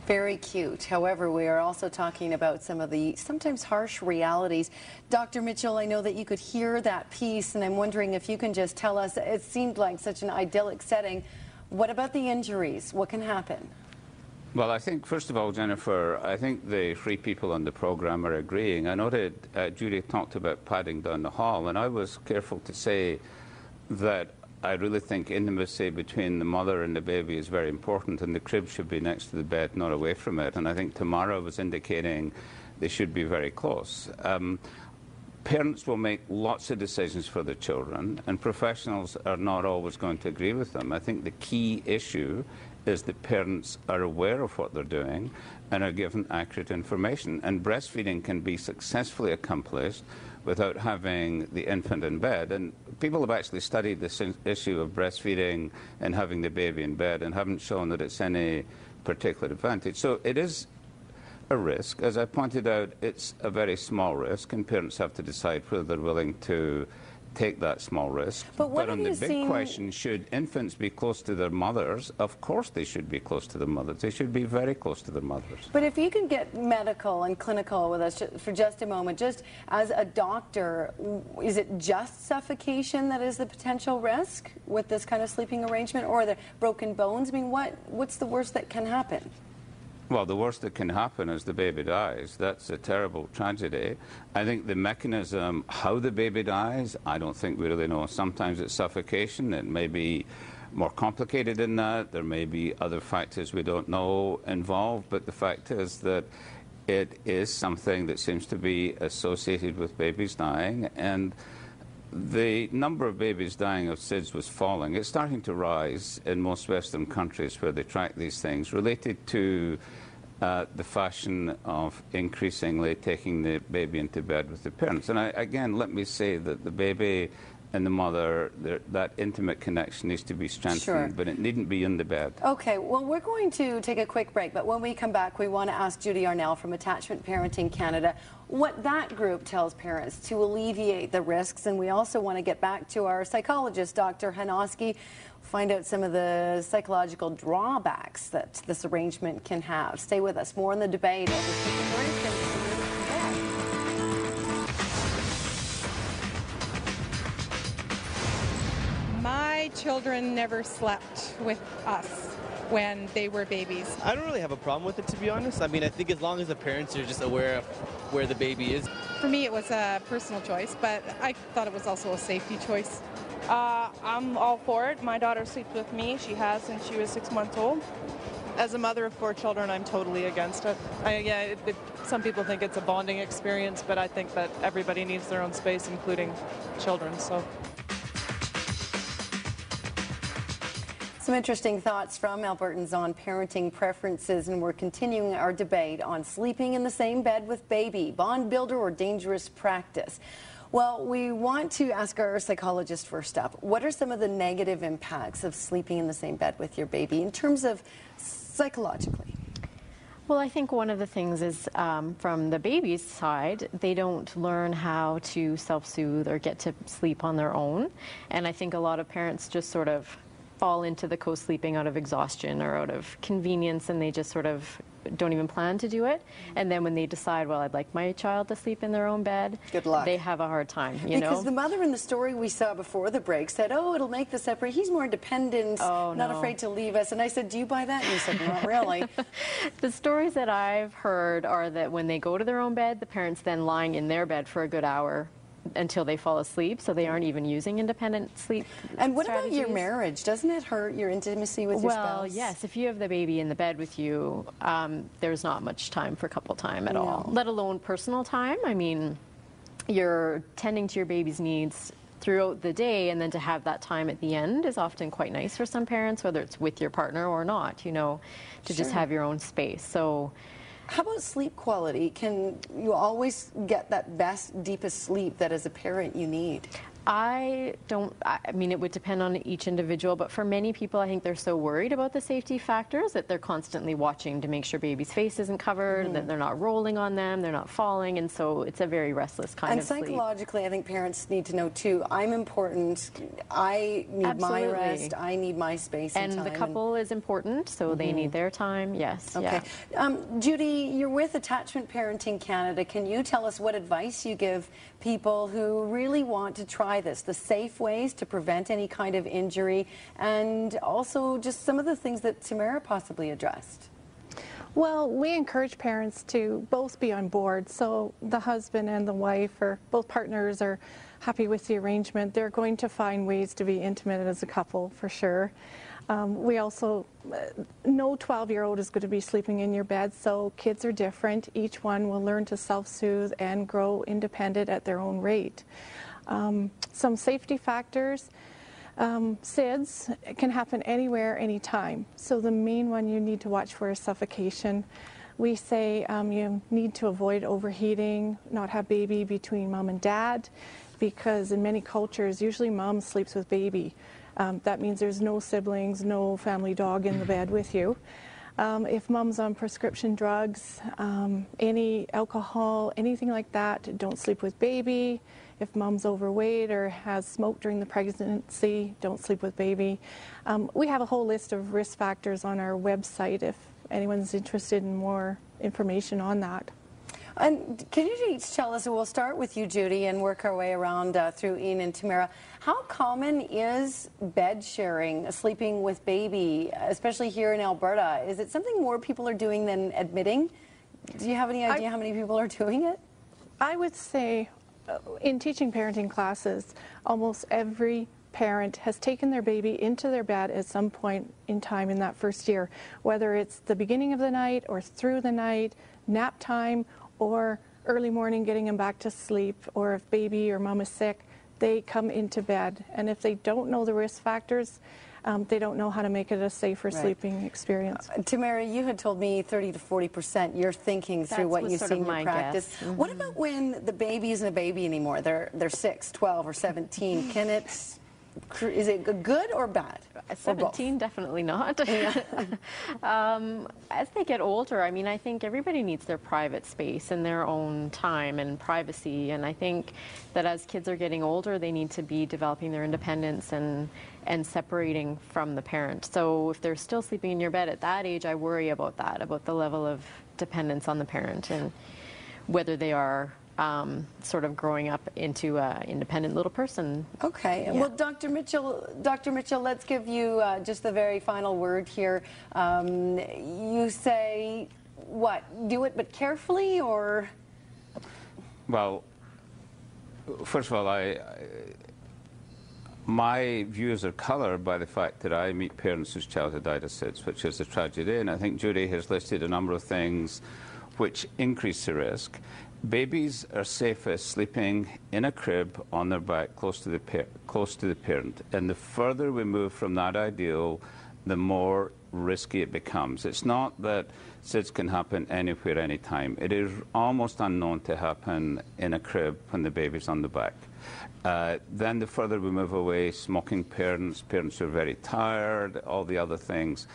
Very cute. However, we are also talking about some of the sometimes harsh realities. Dr. Mitchell, I know that you could hear that piece, and I'm wondering if you can just tell us, it seemed like such an idyllic setting. What about the injuries? What can happen? Well, I think, first of all, Jennifer, I think the three people on the program are agreeing. I noted Judy talked about padding down the hall, and I was careful to say that I really think intimacy between the mother and the baby is very important, and the crib should be next to the bed, not away from it. And I think Tamara was indicating they should be very close. Parents will make lots of decisions for their children, and professionals are not always going to agree with them. I think the key issue is that parents are aware of what they're doing and are given accurate information. And breastfeeding can be successfully accomplished without having the infant in bed. And people have actually studied this issue of breastfeeding and having the baby in bed and haven't shown that it's any particular advantage. So it is a risk. As I pointed out, it's a very small risk, and parents have to decide whether they're willing to take that small risk. But on the big question, should infants be close to their mothers? Of course they should be close to their mothers. They should be very close to their mothers. But if you can get medical and clinical with us for just a moment, just as a doctor, is it just suffocation that is the potential risk with this kind of sleeping arrangement, or the broken bones? I mean, what's the worst that can happen? Well, the worst that can happen is the baby dies. That's a terrible tragedy. I think the mechanism, how the baby dies, I don't think we really know. Sometimes it's suffocation. It may be more complicated than that. There may be other factors we don't know involved. But the fact is that it is something that seems to be associated with babies dying. And the number of babies dying of SIDS was falling. It's starting to rise in most Western countries where they track these things, related to the fashion of increasingly taking the baby into bed with the parents. And again, let me say that the baby and the mother, that intimate connection needs to be strengthened, sure, but it needn't be in the bed. Okay, well, we're going to take a quick break, but when we come back, we want to ask Judy Arnell from Attachment Parenting Canada what that group tells parents to alleviate the risks. And we also want to get back to our psychologist, Dr. Hanoski, find out some of the psychological drawbacks that this arrangement can have. Stay with us. More in the debate over sleeping arrangements. My children never slept with us when they were babies. I don't really have a problem with it, to be honest. I mean, I think as long as the parents are just aware of where the baby is. For me, it was a personal choice, but I thought it was also a safety choice. I'm all for it. My daughter sleeps with me. She has since she was 6 months old. As a mother of 4 children, I'm totally against it. Some people think it's a bonding experience, but I think that everybody needs their own space, including children. So. Some interesting thoughts from Albertans on parenting preferences, and we're continuing our debate on sleeping in the same bed with baby, bond builder or dangerous practice. Well, we want to ask our psychologist first up, what are some of the negative impacts of sleeping in the same bed with your baby in terms of psychologically? Well, I think one of the things is from the baby's side, they don't learn how to self-soothe or get to sleep on their own. And I think a lot of parents just sort of fall into the co-sleeping out of exhaustion or out of convenience, and they just sort of don't even plan to do it. And then when they decide, well, I'd like my child to sleep in their own bed, good luck. They have a hard time, you know? Because the mother in the story we saw before the break said, oh, it'll make the separate. He's more independent, not afraid to leave us. And I said, do you buy that? And you said, not really. The stories that I've heard are that when they go to their own bed, the parent's then lying in their bed for a good hour until they fall asleep, so they aren't even using independent sleep And what strategies. About your marriage? Doesn't it hurt your intimacy with your spouse? Well, yes. If you have the baby in the bed with you, there's not much time for couple time at all, let alone personal time. I mean, you're tending to your baby's needs throughout the day, and then to have that time at the end is often quite nice for some parents, whether it's with your partner or not, you know, to just have your own space. So. How about sleep quality? Can you always get that best, deepest sleep that as a parent you need? I mean, it would depend on each individual, but for many people, I think they're so worried about the safety factors that they're constantly watching to make sure baby's face isn't covered, that they're not rolling on them, they're not falling, and so it's a very restless kind of sleep. And psychologically, I think parents need to know too, I'm important, I need my rest, I need my space and time. And the couple is important, so they need their time, yes. Okay. Yeah. Judy, you're with Attachment Parenting Canada. Can you tell us what advice you give people who really want to try this, the safe ways to prevent any kind of injury, and also just some of the things that Tamara possibly addressed? Well, we encourage parents to both be on board. So the husband and the wife, or both partners, are happy with the arrangement. They're going to find ways to be intimate as a couple, for sure. We also, no 12-year-old is going to be sleeping in your bed, so kids are different. Each one will learn to self-soothe and grow independent at their own rate. Some safety factors. SIDS can happen anywhere, anytime. So the main one you need to watch for is suffocation. We say you need to avoid overheating, not have baby between mom and dad, because in many cultures, usually mom sleeps with baby. That means there's no siblings, no family dog in the bed with you. If mom's on prescription drugs, any alcohol, anything like that, don't sleep with baby. If mom's overweight or has smoked during the pregnancy, don't sleep with baby. We have a whole list of risk factors on our website if anyone's interested in more information on that. And can you each tell us, we'll start with you, Judy, and work our way around through Ian and Tamara. How common is bed sharing, sleeping with baby, especially here in Alberta? Is it something more people are doing than admitting? Do you have any idea how many people are doing it? I would say in teaching parenting classes, almost every parent has taken their baby into their bed at some point in time in that first year, whether it's the beginning of the night or through the night, nap time, or early morning getting them back to sleep, or if baby or mom is sick, they come into bed. And if they don't know the risk factors, they don't know how to make it a safer sleeping experience. Tamara, you had told me 30 to 40%. You're thinking through what you've seen in practice. What about when the baby isn't a baby anymore? They're 6, 12, or 17. Can it? Is it good or bad? 17, definitely not. As they get older, I mean, I think everybody needs their private space and their own time and privacy. And I think that as kids are getting older, they need to be developing their independence and separating from the parent. So if they're still sleeping in your bed at that age, I worry about that, about the level of dependence on the parent and whether they are sort of growing up into an independent little person. Okay. Yeah. Well, Dr. Mitchell, let's give you just the very final word here. You say, what, do it but carefully, or? Well, first of all, my views are coloured by the fact that I meet parents whose child had died of SIDS, which is a tragedy, and I think Judy has listed a number of things which increase the risk. Babies are safest sleeping in a crib on their back close to the parent, and the further we move from that ideal, the more risky it becomes. It's not that SIDS can happen anywhere, anytime. It is almost unknown to happen in a crib when the baby's on the back. Then the further we move away, smoking parents who are very tired, all the other things.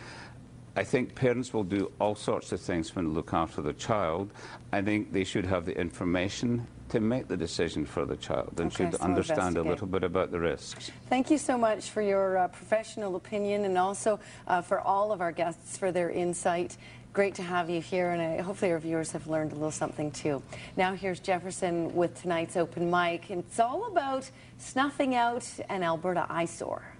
I think parents will do all sorts of things when they look after the child. I think they should have the information to make the decision for the child and should understand a little bit about the risks. Thank you so much for your professional opinion, and also for all of our guests for their insight. Great to have you here, and hopefully our viewers have learned a little something too. Now here's Jefferson with tonight's open mic. It's all about snuffing out an Alberta eyesore.